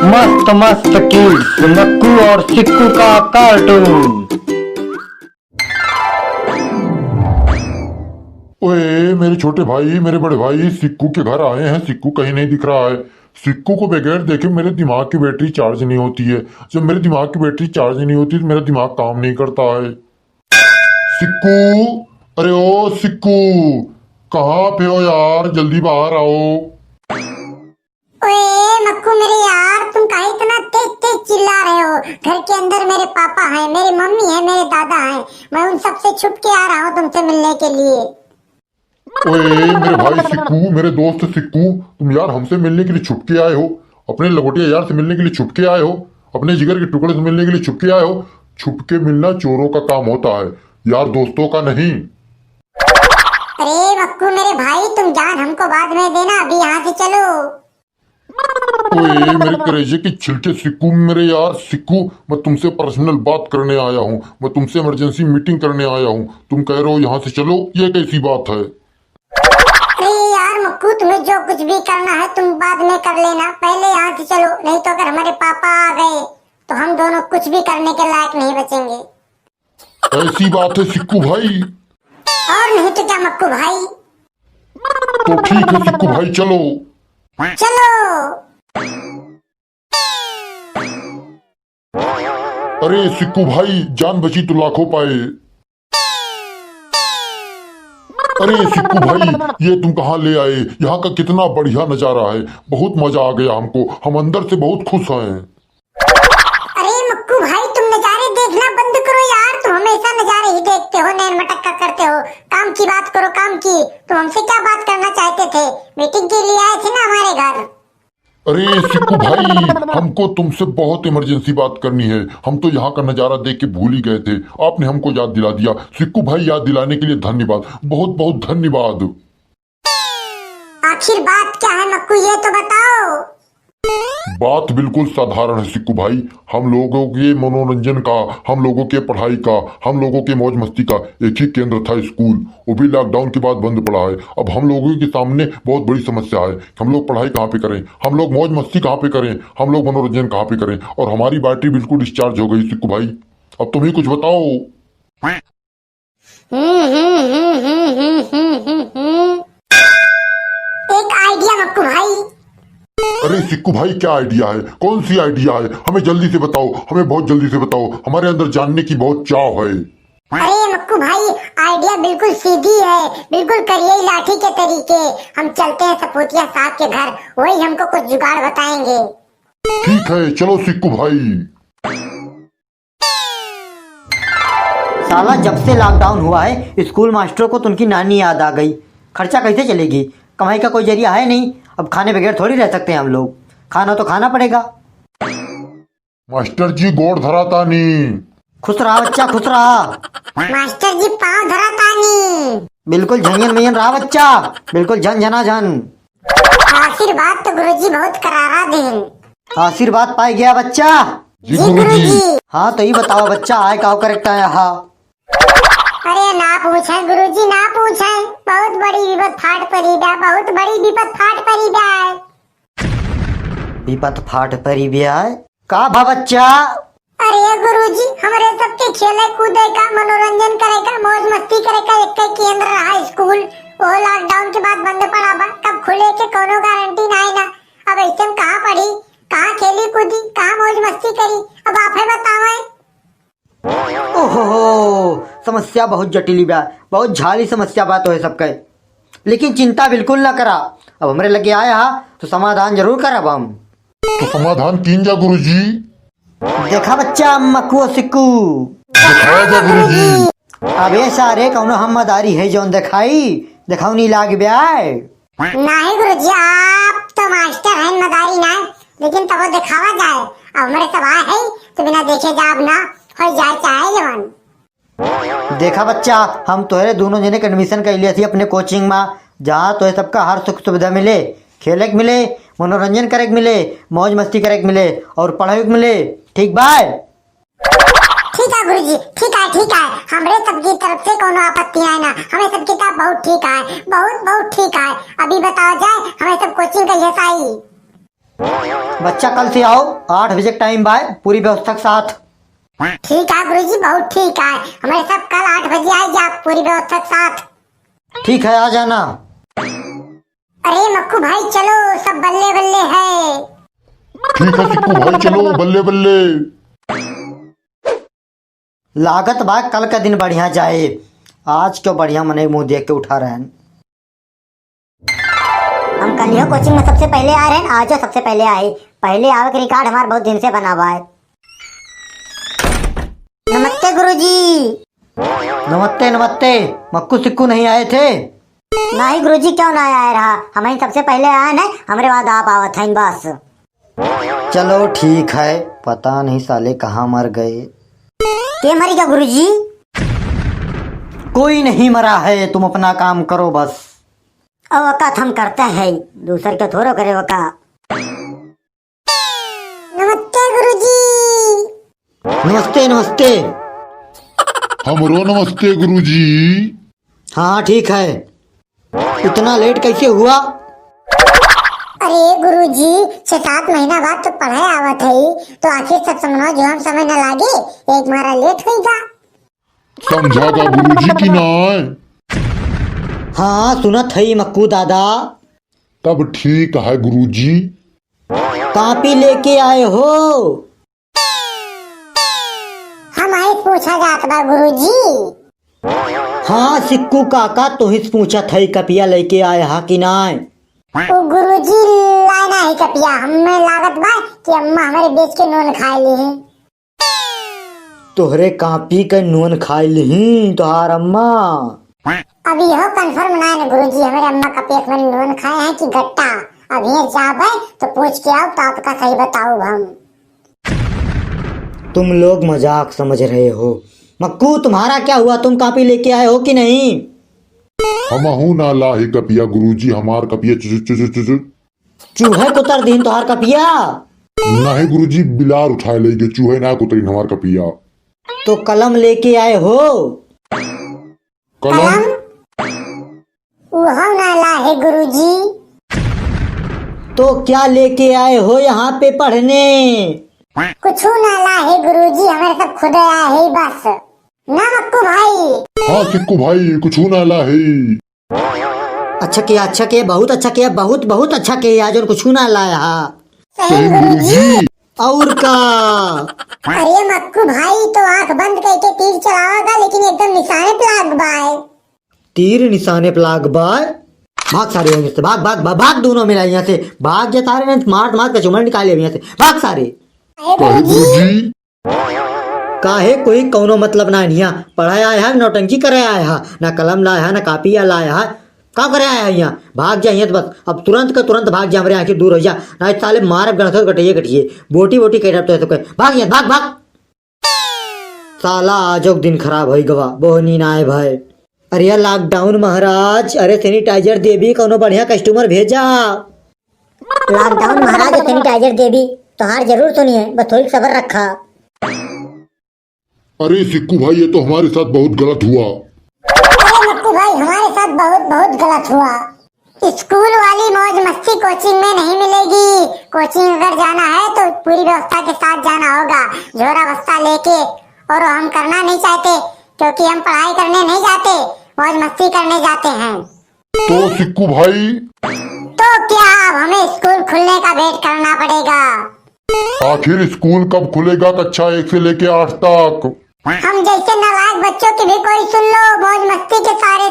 मस्त मस्त किड्स मक्कू और सिक्कू का कार्टून। ओए मेरे छोटे भाई, मेरे बड़े भाई सिक्कू के घर आए हैं। सिक्कू कहीं नहीं दिख रहा है। सिक्कू को बगैर देखे मेरे दिमाग की बैटरी चार्ज नहीं होती है। जब मेरे दिमाग की बैटरी चार्ज नहीं होती तो मेरा दिमाग काम नहीं करता है। सिक्कू, अरे ओ सिक्कू, कहाँ पे हो यार? जल्दी बाहर आओ। ओए मक्कू मेरे यार, तुम काहे इतना तेज तेज चिल्ला रहे हो? घर के अंदर मेरे पापा हैं, मेरी मम्मी है, मेरे दादा हैं। मैं उन सबसे छुप के आ रहा हूँ तुमसे मिलने के लिए। ओए मेरे भाई सिक्कू, मेरे दोस्त सिक्कू, तुम यार हमसे मिलने के लिए छुप के आए हो? अपने लंगोटिया यार से मिलने के लिए छुप के आए हो? अपने जिगर के टुकड़े से मिलने के लिए छुप के आए हो? छुप के मिलना चोरों का काम होता है, यार दोस्तों का नहीं। अरे मक्कू मेरे भाई, तुम जान हमको बाद में देना, अभी यहाँ से चलो। ओए मेरे कलेजे की छिलके सिक्कू, मेरे यार सिक्कू, मैं तुमसे पर्सनल बात करने आया हूँ। मैं तुमसे इमरजेंसी मीटिंग करने आया हूँ। तुम कह रहे हो यहाँ से चलो, ये कैसी बात है? अरे यार मक्कू, तुम्हें जो कुछ भी करना है तुम बाद में कर लेना, पहले यहाँ से चलो, नहीं तो अगर हमारे पापा आ गए तो हम दोनों कुछ भी करने के लायक नहीं बचेंगे। ऐसी बात है सिक्कू भाई? और नहीं तो क्या मक्कू भाई? तो ठीक है सिक्कू भाई, चलो। चलो। अरे सिक्कू भाई, जान बची तो लाखों पाए। अरे सिक्कू भाई, ये तुम कहाँ ले आए? यहाँ का कितना बढ़िया नजारा है, बहुत मजा आ गया हमको। हम अंदर से बहुत खुश हैं। अरे मक्कू भाई, तुम नजारे देखना बंद करो यार। तुम हमेशा नजारे ही देखते हो, नैन मटक्का करते हो। काम की बात करो, काम की। तुम हमसे क्या बात करना चाहते थे? मीटिंग के लिए आए थे ना हमारे घर। अरे सिक्कू भाई, हमको तुमसे बहुत इमरजेंसी बात करनी है। हम तो यहाँ का नजारा देख के भूल ही गए थे, आपने हमको याद दिला दिया। सिक्कू भाई, याद दिलाने के लिए धन्यवाद, बहुत बहुत धन्यवाद। आखिर बात क्या है मक्कू, ये तो बताओ। बात बिल्कुल साधारण है सिक्कू भाई। हम लोगों के मनोरंजन का, हम लोगों के पढ़ाई का, हम लोगों के मौज मस्ती का एक ही केंद्र था, स्कूल। वो भी लॉकडाउन के बाद बंद पड़ा है। अब हम लोगों के सामने बहुत बड़ी समस्या है। हम लोग पढ़ाई कहाँ पे करें, हम लोग मौज मस्ती कहाँ पे करें, हम लोग मनोरंजन कहाँ पे करें? और हमारी बैटरी बिल्कुल डिस्चार्ज हो गई सिक्कू भाई। अब तुम ही कुछ बताओ। एक आइडिया मक्कू भाई। अरे सिक्कू भाई, क्या आइडिया है? कौन सी आइडिया है? हमें जल्दी से बताओ, हमें बहुत जल्दी से बताओ। हमारे अंदर जानने की बहुत चाव है। अरे मक्कू भाई, आइडिया बिल्कुल सीधी है, बिल्कुल करिए लाठी के तरीके। हम चलते हैं सपोतिया साहब के घर, वही हमको कुछ जुगाड़ बताएंगे। ठीक है, चलो सिक्कू भाई। साला जब से लॉकडाउन हुआ है, स्कूल मास्टरों को तो उनकी नानी याद आ गई। खर्चा कैसे चलेगी? कमाई का कोई जरिया है नहीं। अब खाने बगैर थोड़ी रह सकते हैं हम लोग, खाना तो खाना पड़ेगा। मास्टर जी गोड़ धरा तानी। खुश रहा बच्चा, खुश रहा। मास्टर जी पाँव धरा तानी। बिल्कुल झंझन मयन रहा बच्चा, बिल्कुल झन झना झन। आशीर्वाद तो गुरुजी बहुत करारा देन। आशीर्वाद पाई गया बच्चा। जी गुरुजी। हाँ तो ये बताओ बच्चा, आए का करेक्ट आया? हाँ अरे ना पूछे गुरुजी, ना पूछे। बहुत बड़ी विपत फाट पड़ी बा, बहुत बड़ी विपत फाट पड़ी बा। विपत फाट परी ब्याह का भा बच्चा? अरे गुरुजी, हमारे सबके खेले कूदे का, मनोरंजन करे का, मौज मस्ती करे का एक केंद्र रहा स्कूल। वो लॉकडाउन के बाद बंद पड़ा बा, कब खुले के कोनो गारंटी नहीं ना। अब ऐसे में कहाँ पढ़ी, कहाँ खेली कूदी, कहाँ मौज मस्ती करी? अब आप ही बताओ। ओहो, समस्या बहुत जटिल बा, बहुत झाली समस्या बात है सबके। लेकिन चिंता बिल्कुल ना करा, अब हमरे लगे आया हा तो समाधान जरूर करब हम। तो समाधान कीन जा गुरुजी। देखा बच्चा, मक्कू सिक्कू दिखाया जा गुरुजी। अबे सारे कौनो हम मदारी है जौन दिखाई दिखाऊ नहीं लाग ब्याय। नहीं गुरुजी, आप तो मास्टर हैं, मदारी ना, लेकिन तब वो दिखावा जाए। अब हमारे सब आए है तो बिना देखे जाब ना हो जाए चाहे जवान। देखा बच्चा, हम तोहरे दोनों जने के एडमिशन कर लिए थी अपने कोचिंग में, जहाँ तोहे सबका हर सुख सुविधा मिले, खेले के मिले, मनोरंजन करे के मिले, मौज मस्ती करे के मिले और पढ़ाई के मिले। ठीक बाय? ठीक है गुरुजी, ठीक है ठीक है। हमरे सबकी तरफ से कोनो आपत्ति है ना, हमें सब किताब बहुत ठीक है, बहुत बहुत ठीक है। अभी बताओ जाए हमें सब कोचिंग का जैसा ही। बच्चा कल से आओ, 8 बजे टाइम बाय, पूरी व्यवस्था के साथ। ठीक है गुरुजी, बहुत ठीक है। हमारे सब कल 8 बजे आए जा, पूरी व्यवस्था के साथ। ठीक है, आ जाना। अरे मक्कू भाई चलो, सब बल्ले बल्ले है। ठीक है सिक्कू भाई, चलो बल्ले बल्ले। लागत बा कल का दिन बढ़िया जाए, आज क्यों बढ़िया मने मुंह देख के उठा रहे हैं। हम कल ही कोचिंग में सबसे पहले आ रहे हैं, आज सबसे पहले आए। पहले आवे के रिकॉर्ड हमारा बहुत दिन से बना हुआ है। नमस्ते गुरुजी। नमस्ते नमस्ते। मक्कू सिक्कू नहीं आए थे? नहीं गुरुजी, क्यों ना आया रहा, हमें सबसे पहले आए ना, हमारे बाद आप आवत हैं बस। चलो ठीक है, पता नहीं साले कहाँ मर गए। के मरी क्या गुरुजी? कोई नहीं मरा है, तुम अपना काम करो बस। वक़्त हम करते हैं, दूसर के थोड़ो करे वक़्त। नमस्ते गुरुजी। नमस्ते नमस्ते। हमरो नमस्ते गुरुजी। हाँ ठीक है, इतना लेट कैसे हुआ? अरे गुरुजी, 6-7 महीना बाद तो पढ़ाई आवत है, तो आखिर सब समझो जो हम समझ न लागे, एक मारा लेट हुई जा। समझागा गुरुजी की नाय? हाँ सुनत है मक्कू दादा। तब ठीक है गुरुजी। कॉपी लेके आए हो? हम आई पूछा जात बा गुरुजी। हाँ सिक्कू काका तो ही पूछा था कपिया लेके आए हा कि नाय? वो गुरुजी लाना है कपिया, हमें लागत बा कि अम्मा हमारे बेच के नून खा ली है। तोहरे कापी के नून खाई ली तोहार अम्मा? अभी यह कंफर्म ना है गुरुजी, हमारे अम्मा का पेट में नून खाए हैं कि गट्टा। अब ये जाब है तो पूछ के आओ, तो आपका सही बताओ हम। तुम लोग मजाक समझ रहे हो। मक्कू तुम्हारा क्या हुआ, तुम कापी लेके आए हो कि नहीं? हमहू ना लाही कपिया गुरुजी, हमार कपिया चुचु चुचु चुचु। चूहे कुतर दीन तोहार कपिया? नहीं गुरुजी, बिलार उठाए लेगे, चूहे ना कुतरी हमार कपिया। तो कलम लेके आए हो? कलम? वह ना लाहे गुरुजी। तो क्या लेके आए हो यहाँ पे पढ़ने? कुछ ना लाहे गुरुजी, हमारे सब खुद आया है बस ना मक्कू भाई। हाँ सिक्कू भाई, कुछ ना लाही। अच्छा किया, बहुत अच्छा किया, बहुत बहुत अच्छा किया, आज और कुछ ना लाया। सही गुरुजी। और का? अरे मक्कू भाई तो आंख बंद करके तीर चलावागा, लेकिन एकदम निशाने पे लाग बाय। तीर निशाने पे लाग बाय? भाग सारे यहाँ से, भाग भाग भाग, भाग दोनों मिला यहाँ से, भाग जा सारे, मार मार का चुमड़ निकाले यहाँ से, भाग सारे। कहे गुरुजी? काहे कोई कौनो मतलब ना निया, पढ़ाया है नौटंकी करे आया है, ना कलम लाया है ना कापी लाया है, का करे आया है यहाँ? भाग जा यहाँ से बस, अब तुरंत का तुरंत भाग जा, हमारे आंखें दूर हो जा, ना साले मार गणसों कटिए कटिए, बोटी बोटी कह तो भाग यहाँ, भाग भाग। साला आजो दिन खराब हो गवा, बोहनी ना आए भाई। अरे यार लॉकडाउन महाराज, अरे सैनिटाइजर देवी कौनो बढ़िया कस्टमर भेजा। लॉकडाउन महाराज सैनिटाइजर देवी तो हार जरूर सुनिए, बस थोड़ी सब्र रखा। अरे सिक्कू भाई, ये तो हमारे साथ बहुत गलत हुआ। अरे मक्कू भाई, हमारे साथ बहुत बहुत गलत हुआ। स्कूल वाली मौज मस्ती कोचिंग में नहीं मिलेगी। कोचिंग अगर जाना है तो पूरी व्यवस्था के साथ जाना होगा, झोरा बस्ता लेके। और हम करना नहीं चाहते, क्योंकि हम पढ़ाई करने नहीं जाते, मौज मस्ती करने जाते हैं। तो सिक्कू भाई, तो क्या अब हमें स्कूल खुलने का वेट करना पड़ेगा? आखिर स्कूल कब खुलेगा कक्षा 1 से लेके 8 तक? हम जैसे नालायक बच्चों की भी कोई सुन लो, मौज मस्ती के सारे